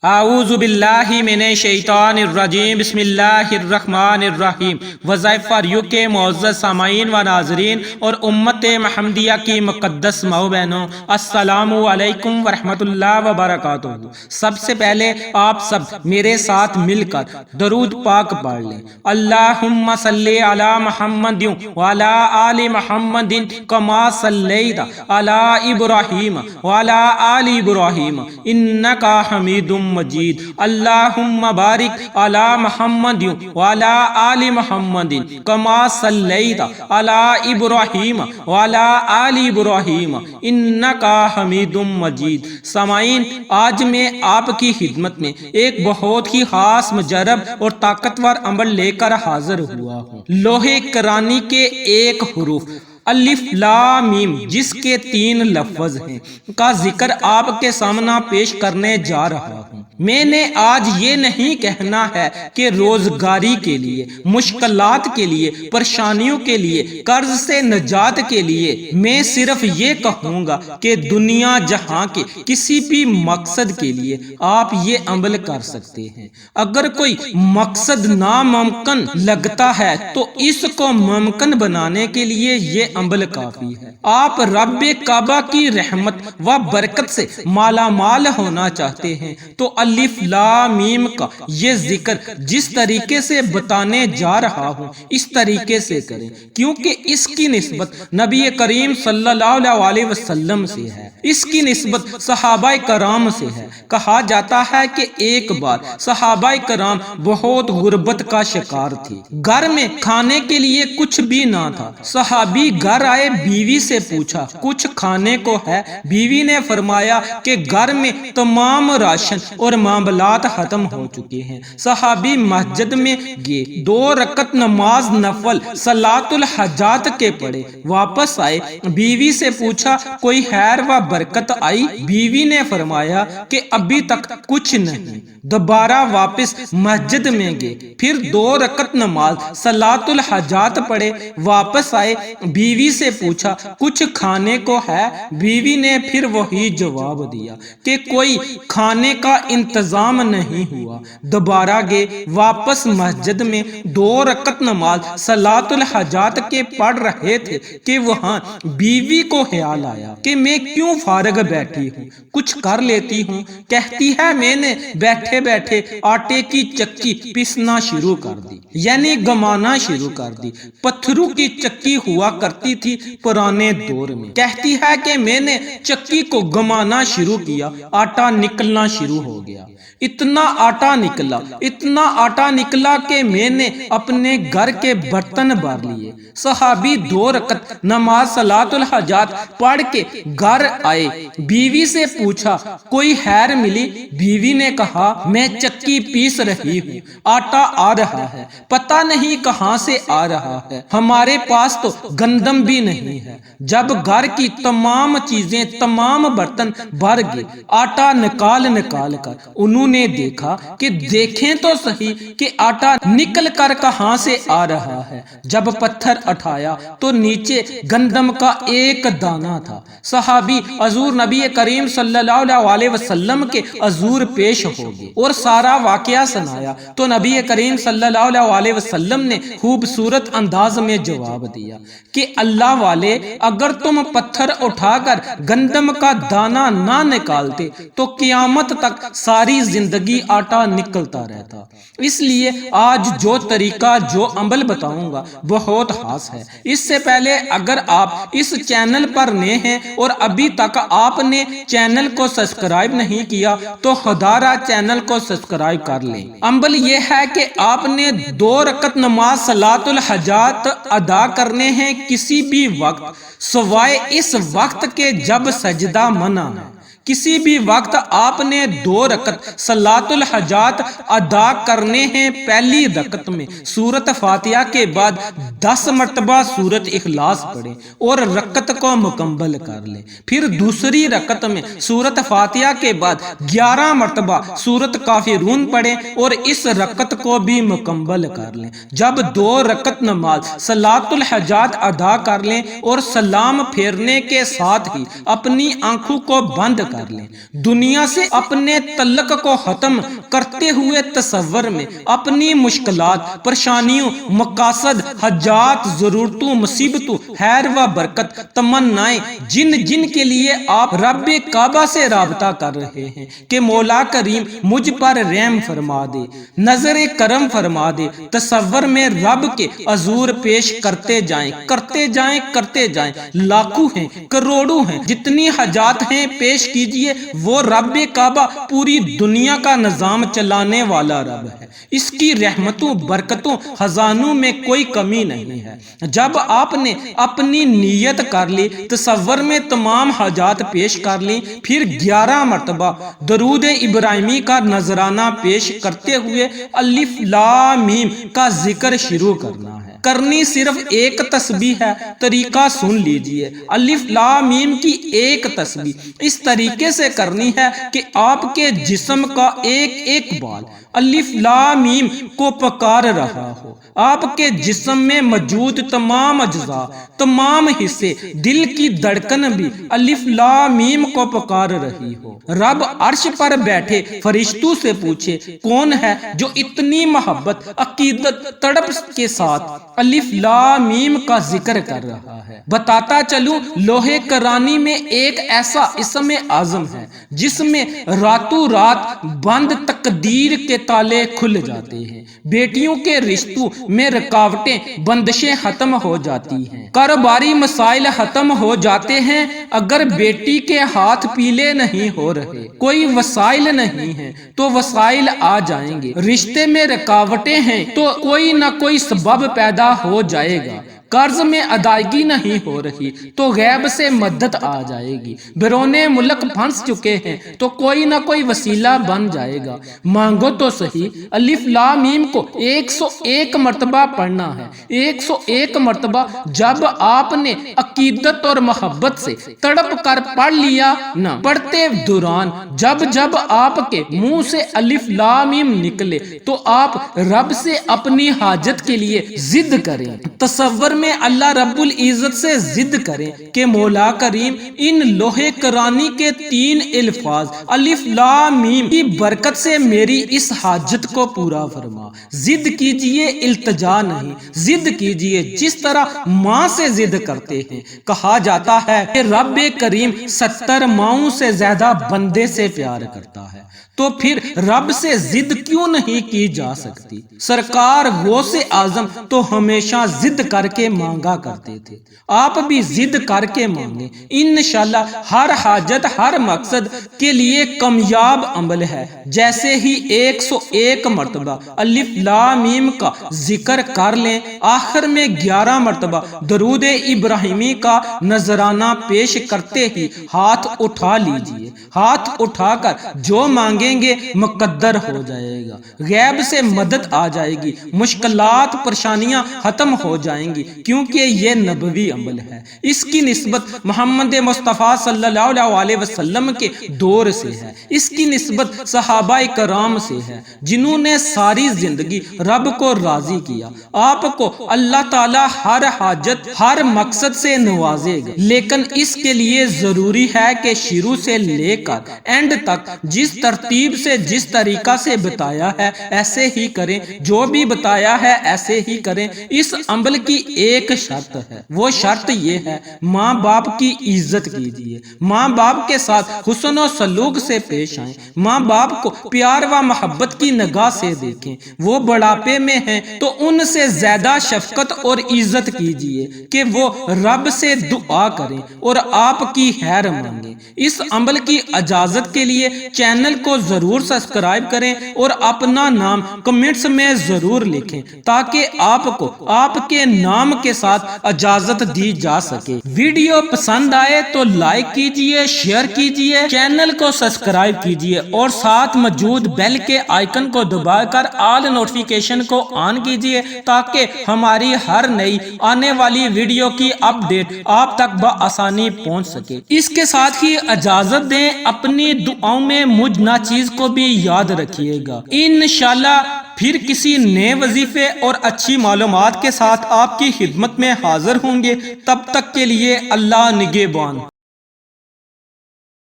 اعوذ باللہ من الشیطان الرجیم بسم اللہ الرحمن الرحیم۔ وظائف فار یو کے معزز سامعین و ناظرین اور امت محمدیہ کی مقدس ماؤ بہنوں، السلام علیکم ورحمۃ اللہ وبرکاتہ۔ سب سے پہلے آپ سب میرے ساتھ مل کر درود پاک پڑھ لیں۔ اللہم صلی علی محمد وعلی آل محمد کما صلیت علی ابراہیم وعلی آل ابراہیم انک حمید مجید۔ اللہم بارک علی محمد وعلی آل محمد کما صلیت علی ابراہیم وعلی آل ابراہیم انک حمید مجید۔ سامعین، آج میں آپ کی خدمت میں ایک بہت ہی خاص مجرب اور طاقتور عمل لے کر حاضر ہوا ہوں۔ لوح قرآنی کے ایک حروف الف لام میم، جس کے 3 لفظ ہیں، کا ذکر آپ کے سامنے پیش کرنے جا رہا ہوں۔ میں نے آج یہ نہیں کہنا ہے کہ روزگاری کے لیے، مشکلات کے لیے، پریشانیوں کے لیے، قرض سے نجات کے لیے، میں صرف یہ کہوں گا کہ دنیا جہاں کے کسی بھی مقصد کے لیے آپ یہ عمل کر سکتے ہیں۔ اگر کوئی مقصد ناممکن لگتا ہے تو اس کو ممکن بنانے کے لیے یہ عمل کافی ہے۔ آپ رب کعبہ کی رحمت و برکت سے مالا مال ہونا چاہتے ہیں تو الف لام میم کا یہ ذکر جس طریقے سے بتانے جا رہا ہوں اس طریقے سے کریں، کیونکہ اس کی نسبت نبی کریم صلی اللہ علیہ وسلم سے ہے، اس کی نسبت صحابہ کرام سے ہے۔ کہا جاتا ہے کہ ایک بار صحابہ کرام بہت غربت کا شکار تھے، گھر میں کھانے کے لیے کچھ بھی نہ تھا۔ صحابی گھر آئے، بیوی سے پوچھا کچھ کھانے کو ہے؟ بیوی نے فرمایا کہ گھر میں تمام راشن اور معاملات ختم ہو چکے ہیں۔ صحابی مسجد میں گئے، 2 رکعت نماز نفل صلاۃ الحاجات کے پڑھے، واپس آئے، بیوی سے پوچھا کوئی خیر و برکت آئی؟ بیوی نے فرمایا کہ ابھی تک کچھ نہیں۔ دوبارہ واپس مسجد میں گئے، پھر 2 رکعت نماز صلاۃ الحاجات پڑھے، واپس آئے، بیوی سے پوچھا کچھ کھانے کو ہے؟ بیوی نے پھر وہی جواب دیا کہ کوئی کھانے کا انتظام نہیں ہوا۔ دوبارہ گئے، واپس مسجد میں 2 رکعت نماز صلاۃ الحاجات کے پڑھ رہے تھے کہ وہاں بیوی کو خیال آیا کہ میں کیوں فارغ بیٹھی ہوں، کچھ کر لیتی ہوں۔ کہتی ہے میں نے بیٹھے بیٹھے آٹے کی چکی پیسنا شروع کر دی، یعنی گمانا شروع کر دی۔ پتھروں کی چکی ہوا کرتی تھی پرانے دور میں۔ کہتی ہے کہ میں نے چکی کو گمانا شروع کیا، آٹا نکلنا شروع ہو گیا۔ اتنا آٹا نکلا کہ میں نے اپنے گھر کے برتن بھر لیے۔ صحابی 2 رکعت نماز صلاۃ الحاجات پڑھ کے گھر آئے، بیوی سے پوچھا کوئی خیر ملی؟ بیوی نے کہا میں چکی پیس رہی ہوں، آٹا آ رہا ہے، پتہ نہیں کہاں سے آ رہا ہے، ہمارے پاس تو گندم بھی نہیں ہے۔ جب گھر کی تمام چیزیں، تمام برتن بھر گئے، آٹا نکال کر انہوں نے دیکھا کہ دیکھیں تو صحیح کہ آٹا نکل کر کہاں سے آ رہا ہے۔ جب پتھر اٹھایا تو نیچے گندم کا ایک دانہ تھا۔ صحابی حضور نبی کریم صلی اللہ علیہ وسلم کے حضور پیش ہو گئے اور سارا واقعہ سنایا تو نبی کریم صلی اللہ علیہ وسلم نے خوبصورت انداز میں جواب دیا کہ اللہ والے، اگر تم پتھر اٹھا کر گندم کا دانہ نہ نکالتے تو قیامت تک ساری زندگی آٹا نکلتا رہتا۔ اس لیے آج جو طریقہ، جو عمل بتاؤں گا بہت خاص ہے۔ اس سے پہلے اگر آپ اس چینل پر نئے ہیں اور ابھی تک آپ نے چینل کو سبسکرائب نہیں کیا تو خدارہ چینل کو سبسکرائب کر لیں۔ عمل یہ ہے کہ آپ نے 2 رکعت نماز صلاۃ الحاجات ادا کرنے ہیں کسی بھی وقت سوائے اس وقت کے جب سجدہ منع ہے۔ کسی بھی وقت آپ نے 2 رکعت صلاۃ الحاجات ادا کرنے ہیں۔ پہلی رکعت میں سورۃ فاتحہ کے بعد 10 مرتبہ سورۃ اخلاص پڑھیں اور رکعت کو مکمل کر لیں۔ پھر دوسری رکعت میں سورۃ فاتحہ کے بعد 11 مرتبہ سورۃ کافرون پڑھیں اور اس رکعت کو بھی مکمل کر لیں۔ جب 2 رکعت نماز صلاۃ الحاجات ادا کر لیں اور سلام پھیرنے کے ساتھ ہی اپنی آنکھوں کو بند کر لیں۔ دنیا سے اپنے تعلق کو ختم کرتے ہوئے تصور میں اپنی مشکلات، پریشانیوں، مقاصد، حاجات، ضرورتوں، مصیبتوں، خیر و برکت، تمنائیں جن جن کے لیے آپ رب کعبہ سے رابطہ کر رہے ہیں کہ مولا کریم مجھ پر رحم فرما دے، نظر کرم فرما دے، تصور میں رب کے حضور پیش کرتے جائیں کرتے جائیں کرتے جائیں۔ لاکھوں ہیں، کروڑوں ہیں، جتنی حاجات ہیں پیش کیجئے۔ وہ رب کعبہ پوری دنیا کا نظام چلانے والا رب ہے، اس کی رحمتوں، برکتوں، خزانوں میں کوئی کمی نہیں ہے۔ جب آپ نے اپنی نیت کر لی، تصور میں تمام حاجات پیش کر لی، پھر 11 مرتبہ درود ابراہیمی کا نذرانہ پیش کرتے ہوئے الف لام میم کا ذکر شروع کرنا ہے۔ کرنی صرف ایک تسبیح ہے، طریقہ سن لیجئے۔ الف لام میم کی ایک تسبیح اس طریقے سے کرنی ہے کہ آپ کے جسم کا ایک ایک بال الف لام میم کو پکار رہا ہو، آپ کے جسم میں موجود تمام اجزاء، تمام حصے، دل کی دھڑکن بھی الف لام میم کو پکار رہی ہو۔ رب عرش پر بیٹھے فرشتوں سے پوچھے کون ہے جو اتنی محبت، عقیدت، تڑپ کے ساتھ الف لام میم کا ذکر کر رہا ہے۔ بتاتا چلوں، لوہے کرانی میں ایک ایسا اسم اعظم ہے جس میں راتوں رات بند تقدیر کے تالے کھل جاتے ہیں، بیٹیوں کے رشتوں میں رکاوٹیں، بندشیں ختم ہو جاتی ہیں، کاروباری مسائل ختم ہو جاتے ہیں۔ اگر بیٹی کے ہاتھ پیلے نہیں ہو رہے، کوئی وسائل نہیں ہیں تو وسائل آ جائیں گے، رشتے میں رکاوٹیں ہیں تو کوئی نہ کوئی سبب پیدا ہو جائے گا، قرض میں ادائیگی نہیں ہو رہی تو غیب سے مدد آ جائے گی، بیرون ملک پھنس چکے ہیں تو کوئی نہ کوئی وسیلہ بن جائے گا۔ مانگو تو صحیح۔ الف لام میم کو 101 مرتبہ پڑھنا ہے، 101 مرتبہ۔ جب آپ نے عقیدت اور محبت سے تڑپ کر پڑھ لیا نہ، پڑھتے دوران جب جب آپ کے منہ سے الف لام میم نکلے تو آپ رب سے اپنی حاجت کے لیے ضد کریں، تصور میں اللہ رب العزت سے ضد کریں کہ مولا کریم ان لوہے کرانی کے 3 الفاظ الف لام میم کی برکت سے میری اس حاجت کو پورا فرما۔ ضد کیجئے، التجا نہیں، ضد کیجئے جس طرح ماں سے ضد کرتے ہیں۔ کہا جاتا ہے کہ رب کریم 70 ماؤں سے زیادہ بندے سے پیار کرتا ہے، تو پھر رب سے ضد کیوں نہیں کی جا سکتی؟ سرکار غوث اعظم تو ہمیشہ ضد کر کے مانگا کرتے تھے، آپ بھی ضد کر کے مانگیں، انشاءاللہ ہر حاجت، ہر مقصد کے لیے کامیاب عمل ہے۔ جیسے ہی 101 مرتبہ الف لام میم کا ذکر کر لیں، آخر میں 11 مرتبہ درود ابراہیمی کا نذرانہ پیش کرتے ہی ہاتھ اٹھا لیجئے۔ ہاتھ اٹھا کر جو مانگیں گے مقدر ہو جائے گا، غیب سے مدد آ جائے گی، مشکلات، پریشانیاں ختم ہو جائیں گی، کیونکہ یہ نبوی عمل ہے۔ اس کی نسبت محمد مصطفیٰ صلی اللہ علیہ وسلم کے دور سے ہے، اس کی نسبت صحابہ کرام سے ہے جنہوں نے ساری زندگی رب کو راضی کیا۔ آپ کو اللہ تعالی ہر حاجت، ہر مقصد سے نوازے گا، لیکن اس کے لیے ضروری ہے کہ شروع سے لے کر اینڈ تک جس ترتیب سے، جس طریقہ سے بتایا ہے ایسے ہی کریں، جو بھی بتایا ہے ایسے ہی کریں۔ اس عمل کی ایک شرط ہے، وہ شرط یہ ہے ماں باپ کی عزت کیجیے، ماں باپ کے ساتھ حسن و سلوک سے پیش آئیں، ماں باپ کو پیار و محبت کی نگاہ سے دیکھیں، وہ بڑھاپے میں ہیں تو ان سے زیادہ شفقت اور عزت کیجیے کہ وہ رب سے دعا کریں اور آپ کی خیر مانگیں۔ اس عمل کی اجازت کے لیے چینل کو ضرور سبسکرائب کریں اور اپنا نام کمنٹس میں ضرور لکھیں تاکہ آپ کو آپ کے نام کے ساتھ اجازت دی جا سکے۔ ویڈیو پسند آئے تو لائک کیجئے، شیئر کیجئے، چینل کو سبسکرائب کیجئے اور ساتھ موجود بیل کے آئیکن کو دبا کر آل نوٹیفیکیشن کو آن کیجئے تاکہ ہماری ہر نئی آنے والی ویڈیو کی اپڈیٹ آپ تک بآسانی پہنچ سکے۔ اس کے ساتھ ہی اجازت دیں، اپنی دعاؤں میں مجھ ناچیز کو بھی یاد رکھیے گا۔ انشاءاللہ پھر کسی نئے وظیفے اور اچھی معلومات کے ساتھ آپ کی خدمت میں حاضر ہوں گے۔ تب تک کے لیے اللہ نگہبان۔